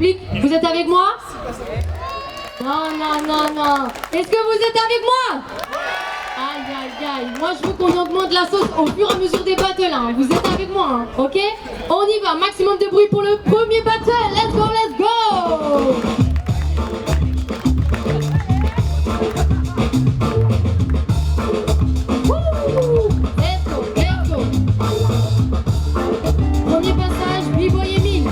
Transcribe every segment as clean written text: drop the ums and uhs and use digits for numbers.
public, vous êtes avec moi? Non, non, non, non. Est-ce que vous êtes avec moi? Aïe, aïe, aïe. Moi, je veux qu'on augmente la sauce au fur et à mesure des battles. Hein. Vous êtes avec moi, hein, ok? On y va. Maximum de bruit pour le premier battle. Let's go, let's go! Wouh! Let's go, let's go. Premier passage, B-Boy Emile.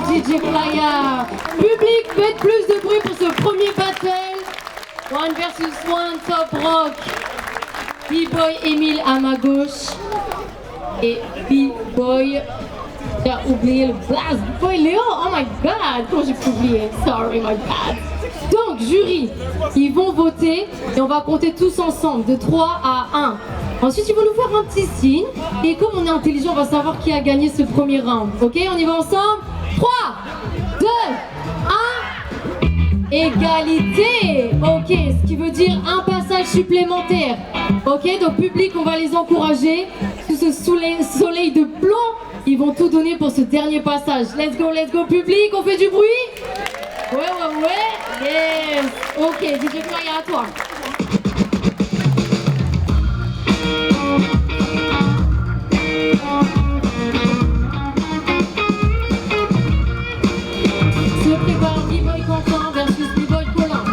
DJ Playa. Public, faites plus de bruit pour ce premier battle. One versus one, Top Rock. B-Boy Emile à ma gauche. Et B-Boy, j'ai oublié le blast. B-Boy Léo, oh my god, comment j'ai pu oublier? Sorry, my bad. Donc, jury, ils vont voter et on va compter tous ensemble de 3 à 1. Ensuite, ils vont nous faire un petit signe. Et comme on est intelligent, on va savoir qui a gagné ce premier round. Ok, on y va ensemble. 3, 2, 1. Égalité. Ok, ce qui veut dire un passage supplémentaire. Ok, donc public, on va les encourager. Sous ce soleil de plomb, ils vont tout donner pour ce dernier passage. Let's go, public, on fait du bruit? Ouais. Yes. Ok, DJ Playa, à toi. Se prépare B-Boy Quentin versus B-Boy Colin.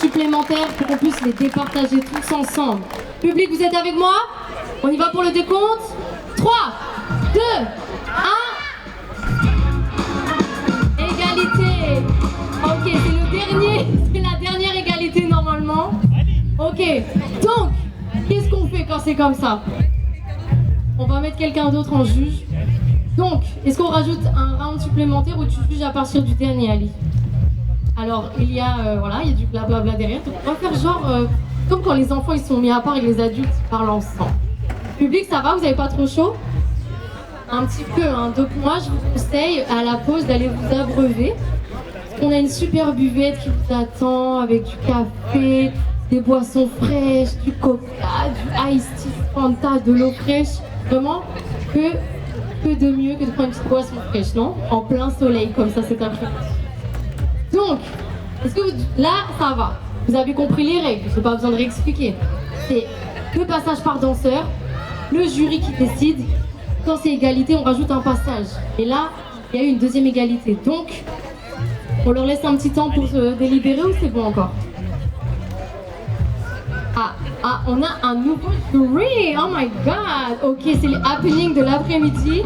supplémentaires pour qu'on puisse les départager tous ensemble. Public, vous êtes avec moi? On y va pour le décompte? 3, 2, 1. Égalité. Ok, c'est le dernier, c'est la dernière égalité normalement. Ok, donc, qu'est-ce qu'on fait quand c'est comme ça? On va mettre quelqu'un d'autre en juge. Donc, est-ce qu'on rajoute un round supplémentaire ou tu juges à partir du dernier, Ali? Alors, il y a du blablabla derrière. Donc, on va faire genre, comme quand les enfants ils sont mis à part et les adultes parlent ensemble. Public, ça va? Vous n'avez pas trop chaud? Un petit peu, hein. Donc moi, je vous conseille à la pause d'aller vous abreuver. On a une super buvette qui vous attend avec du café, des boissons fraîches, du coca, du iced tea, Fanta, de l'eau fraîche. Vraiment, que de mieux que de prendre une petite boisson fraîche, non? En plein soleil, comme ça cet après-midi. Donc, est-ce que là, ça va? Vous avez compris les règles, je n'ai pas besoin de réexpliquer. C'est 2 passages par danseur, le jury qui décide. Quand c'est égalité, on rajoute un passage. Et là, il y a eu une deuxième égalité. Donc, on leur laisse un petit temps pour se délibérer ou c'est bon encore? On a un nouveau jury. Oh my god. Ok, c'est les happenings de l'après-midi.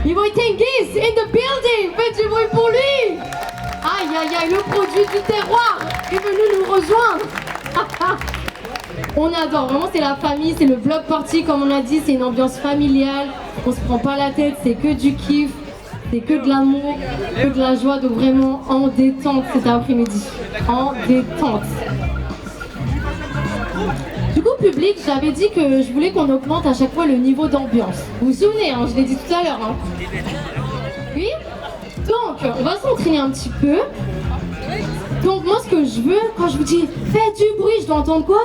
B-Boy Tengiz in the building. Faites du bruit pour lui. Aïe, aïe, aïe, le produit du terroir est venu nous rejoindre. On adore, vraiment c'est la famille, c'est le block party comme on a dit, c'est une ambiance familiale, on se prend pas la tête, c'est que du kiff, c'est que de l'amour, que de la joie, donc vraiment en détente cet après-midi, en détente. Du coup public, j'avais dit que je voulais qu'on augmente à chaque fois le niveau d'ambiance. Vous vous souvenez, hein, je l'ai dit tout à l'heure. Hein. Oui. Donc on va s'entraîner un petit peu. Donc moi ce que je veux, quand je vous dis faites du bruit, je dois entendre quoi?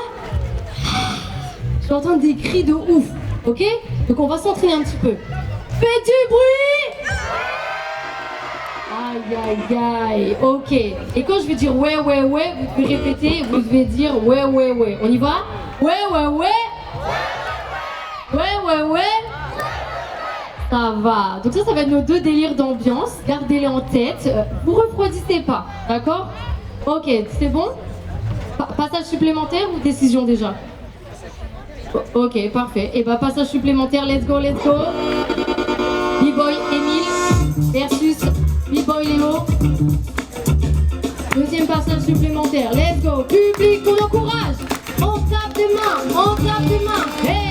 Je dois entendre des cris de ouf, ok? Donc on va s'entraîner un petit peu. Faites du bruit! Aïe aïe aïe, ok. Et quand je vais dire ouais ouais ouais, vous devez répéter, vous devez dire ouais ouais ouais. On y va? Ouais ouais ouais! Ouais ouais ouais! Ça va. Donc ça va être nos 2 délires d'ambiance. Gardez-les en tête. Vous refroidissez pas, d'accord? Ok, c'est bon? Passage supplémentaire ou décision déjà? Ok, parfait. Et bah passage supplémentaire, let's go, let's go. B-Boy Emile versus B-Boy Léo. Deuxième passage supplémentaire, let's go. Public, on encourage. On tape des mains, on tape des mains. Hey!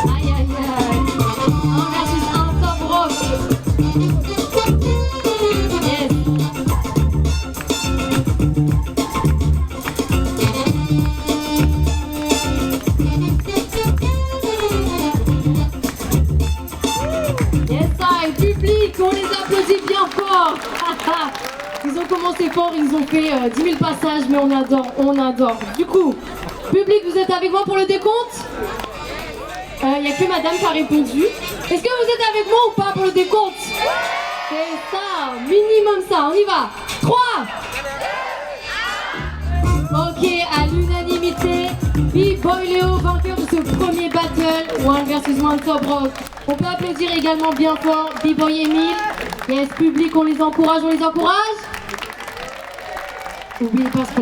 Aïe aïe aïe. Un versus un top rock. c'est fort, ils ont fait 10 000 passages, mais on adore, on adore. Du coup, public, vous êtes avec moi pour le décompte? Il n'y a que madame qui a répondu. Est-ce que vous êtes avec moi ou pas pour le décompte? C'est ça, minimum ça, on y va. 3. Ok, à l'unanimité, B-Boy Léo, vainqueur de ce premier battle, One vs One Top Rock. On peut applaudir également bien fort B-Boy Emile. Yes, public, on les encourage, on les encourage. N'oubliez pas ce qu'on